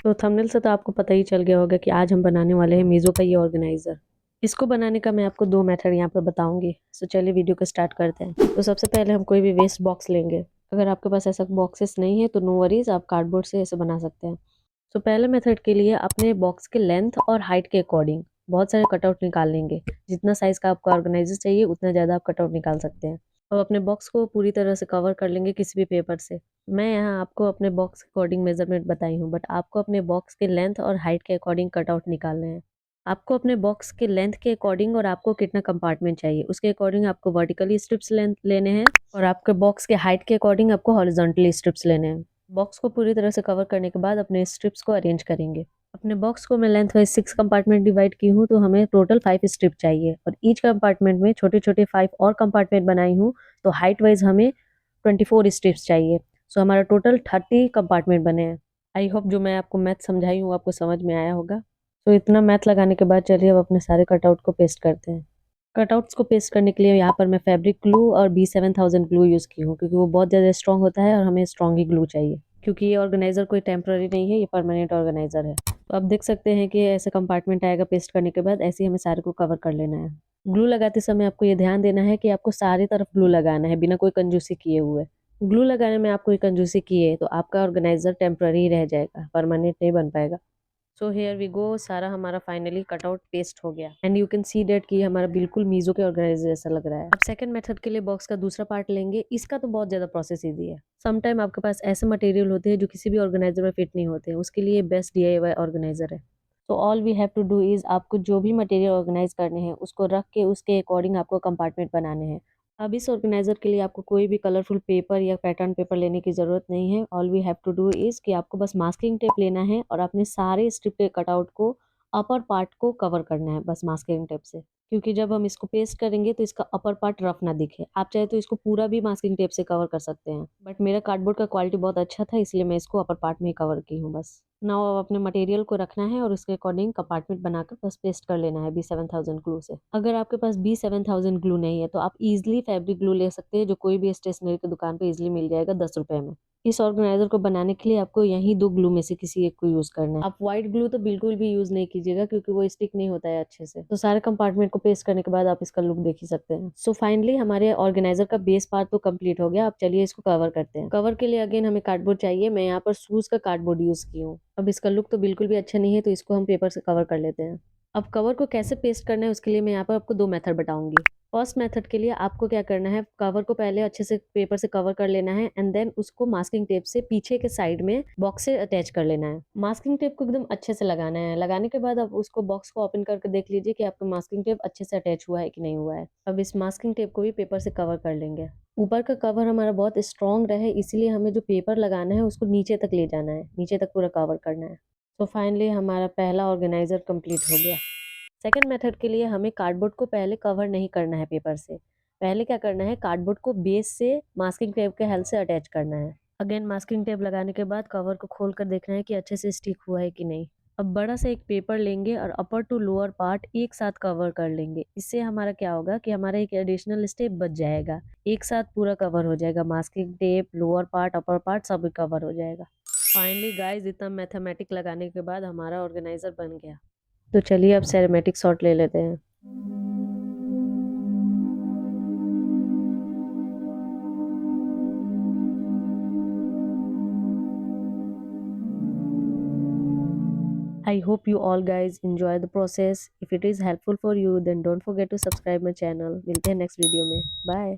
तो थंबनेल से तो आपको पता ही चल गया होगा कि आज हम बनाने वाले हैं मीज़ो का ये ऑर्गेनाइज़र। इसको बनाने का मैं आपको 2 मेथड यहाँ पर बताऊँगी। सो चलिए वीडियो को स्टार्ट करते हैं। तो सबसे पहले हम कोई भी वेस्ट बॉक्स लेंगे। अगर आपके पास ऐसा बॉक्सेस नहीं है तो नो वरीज़, आप कार्डबोर्ड से ऐसे बना सकते हैं। सो पहले मेथड के लिए अपने बॉक्स के लेंथ और हाइट के अकॉर्डिंग बहुत सारे कटआउट निकाल लेंगे। जितना साइज़ का आपको ऑर्गेनाइज़र चाहिए उतना ज़्यादा आप कटआउट निकाल सकते हैं। अब अपने बॉक्स को पूरी तरह से कवर कर लेंगे किसी भी पेपर से। मैं यहाँ आपको अपने बॉक्स के अकॉर्डिंग मेज़रमेंट बताई हूँ, बट आपको अपने बॉक्स के लेंथ और हाइट के अकॉर्डिंग कटआउट निकालने हैं। आपको अपने बॉक्स के लेंथ के अकॉर्डिंग और आपको कितना कंपार्टमेंट चाहिए उसके अकॉर्डिंग आपको वर्टिकली स्ट्रिप्स लेंथ लेने हैं, और आपके बॉक्स के हाइट के अकॉर्डिंग आपको हॉरिजॉन्टली स्ट्रिप्स लेने हैं। बॉक्स को पूरी तरह से कवर करने के बाद अपने स्ट्रिप्स को अरेंज करेंगे। अपने बॉक्स को मैं लेंथ वाइज 6 कंपार्टमेंट डिवाइड की हूँ, तो हमें टोटल 5 स्ट्रिप चाहिए और ईच कंपार्टमेंट में छोटे-छोटे 5 और कंपार्टमेंट बनाई हूँ, तो हाइट वाइज हमें 24 स्ट्रिप्स चाहिए। सो हमारा टोटल 30 कंपार्टमेंट बने हैं। आई होप जो मैं आपको मैथ समझाई हूँ आपको समझ में आया होगा। तो इतना मैथ लगाने के बाद चलिए अब अपने सारे कटआउट को पेस्ट करते हैं। कटआउट्स को पेस्ट करने के लिए यहाँ पर मैं फैब्रिक ग्लू और B7000 ग्लू यूज़ की हूँ, क्योंकि वो बहुत ज़्यादा स्ट्रॉन्ग होता है और हमें स्ट्रॉन्ग ही ग्लू चाहिए, क्योंकि ये ऑर्गेनाइज़र कोई टेम्पररी नहीं है, ये परमानेंट ऑर्गेनाइज़र है। तो आप देख सकते हैं कि ऐसे कंपार्टमेंट आएगा पेस्ट करने के बाद, ऐसे ही हमें सारे को कवर कर लेना है। ग्लू लगाते समय आपको ये ध्यान देना है कि आपको सारी तरफ ग्लू लगाना है बिना कोई कंजूसी किए हुए। ग्लू लगाने में आप कोई कंजूसी किए तो आपका ऑर्गेनाइज़र टेम्पररी ही रह जाएगा, परमानेंट नहीं बन पाएगा। सो हेयर वी गो, सारा हमारा फाइनली कटआउट पेस्ट हो गया and you can see that कि हमारा बिल्कुल मीजो के ऑर्गेनाइजर जैसा लग रहा है। अब सेकंड मेथड के लिए बॉक्स का दूसरा पार्ट लेंगे। इसका तो बहुत ज़्यादा प्रोसेस ईजी है। समटाइम आपके पास ऐसे मटेरियल होते हैं जो किसी भी ऑर्गेनाइजर में फिट नहीं होते हैं, उसके लिए बेस्ट DIY ऑर्गेनाइजर है। तो all we have to do is, आपको जो भी मटेरियल ऑर्गेनाइज करने हैं उसको रख के उसके अकॉर्डिंग आपको कंपार्टमेंट बनाने हैं। अब इस ऑर्गेनाइजर के लिए आपको कोई भी कलरफुल पेपर या पैटर्न पेपर लेने की ज़रूरत नहीं है। All we have to do is कि आपको बस मास्किंग टेप लेना है और अपने सारे स्ट्रिप के कटआउट को अपर पार्ट को कवर करना है बस मास्किंग टेप से, क्योंकि जब हम इसको पेस्ट करेंगे तो इसका अपर पार्ट रफ ना दिखे। आप चाहे तो इसको पूरा भी मास्किंग टेप से कवर कर सकते हैं, बट मेरा कार्डबोर्ड का क्वालिटी बहुत अच्छा था इसलिए मैं इसको अपर पार्ट में ही कवर की हूँ बस। नाउ अब अपने मटेरियल को रखना है और उसके अकॉर्डिंग कंपार्टमेंट बनाकर बस पेस्ट कर लेना है B7000 ग्लू से। अगर आपके पास B7000 ग्लू नहीं है तो आप इजीली फैब्रिक ग्लू ले सकते हैं, जो कोई भी स्टेशनरी की दुकान पे इजीली मिल जाएगा 10 रुपए में। इस ऑर्गेनाइजर को बनाने के लिए आपको यही 2 ग्लू में से किसी एक को यूज करना है। आप व्हाइट ग्लू तो बिल्कुल भी यूज नहीं कीजिएगा, क्योंकि वो स्टिक नहीं होता है अच्छे से। तो सारे कंपार्टमेंट को पेस्ट करने के बाद आप इसका लुक देख ही सकते हैं। सो फाइनली हमारे ऑर्गेनाइजर का बेस पार्ट तो कंप्लीट हो गया। अब चलिए इसको कवर करते हैं। कवर के लिए अगेन हमें कार्डबोर्ड चाहिए। मैं यहाँ पर सूज का कार्डबोर्ड यूज की हूँ। अब इसका लुक तो बिल्कुल भी अच्छा नहीं है, तो इसको हम पेपर से कवर कर लेते हैं। अब कवर को कैसे पेस्ट करना है उसके लिए मैं यहाँ पर आपको 2 मेथड बताऊंगी। फर्स्ट मेथड के लिए आपको क्या करना है, कवर को पहले अच्छे से पेपर से कवर कर लेना है एंड देन उसको मास्किंग टेप से पीछे के साइड में बॉक्स से अटैच कर लेना है। मास्किंग टेप को एकदम अच्छे से लगाना है। लगाने के बाद आप उसको बॉक्स को ओपन करके देख लीजिए कि आपका मास्किंग टेप अच्छे से अटैच हुआ है कि नहीं हुआ है। अब इस मास्किंग टेप को भी पेपर से कवर कर लेंगे। ऊपर का कवर हमारा बहुत स्ट्रॉन्ग रहे, इसीलिए हमें जो पेपर लगाना है उसको नीचे तक ले जाना है, नीचे तक पूरा कवर करना है। तो फाइनली हमारा पहला ऑर्गेनाइजर कंप्लीट हो गया। सेकंड मेथड के लिए हमें कार्डबोर्ड को पहले कवर नहीं करना है पेपर से। पहले क्या करना है, कार्डबोर्ड को बेस से मास्किंग टेप के हेल्प से अटैच करना है। अगेन मास्किंग टेप लगाने के बाद कवर को खोल कर देखना है कि अच्छे से स्टिक हुआ है कि नहीं। अब बड़ा सा एक पेपर लेंगे और अपर टू लोअर पार्ट एक साथ कवर कर लेंगे। इससे हमारा क्या होगा कि हमारा एक एडिशनल स्टेप बच जाएगा। एक साथ पूरा कवर हो जाएगा, masking tape, lower part, upper part सब कवर हो जाएगा। फाइनली गाइस, इतना मैथमेटिक लगाने के बाद हमारा ऑर्गेनाइजर बन गया। तो चलिए अब सिरेमेटिक शॉट ले लेते हैं। I hope you all guys enjoy the process. If it is helpful for you, then don't forget to subscribe my channel. मिलते हैं नेक्स्ट वीडियो में। बाय।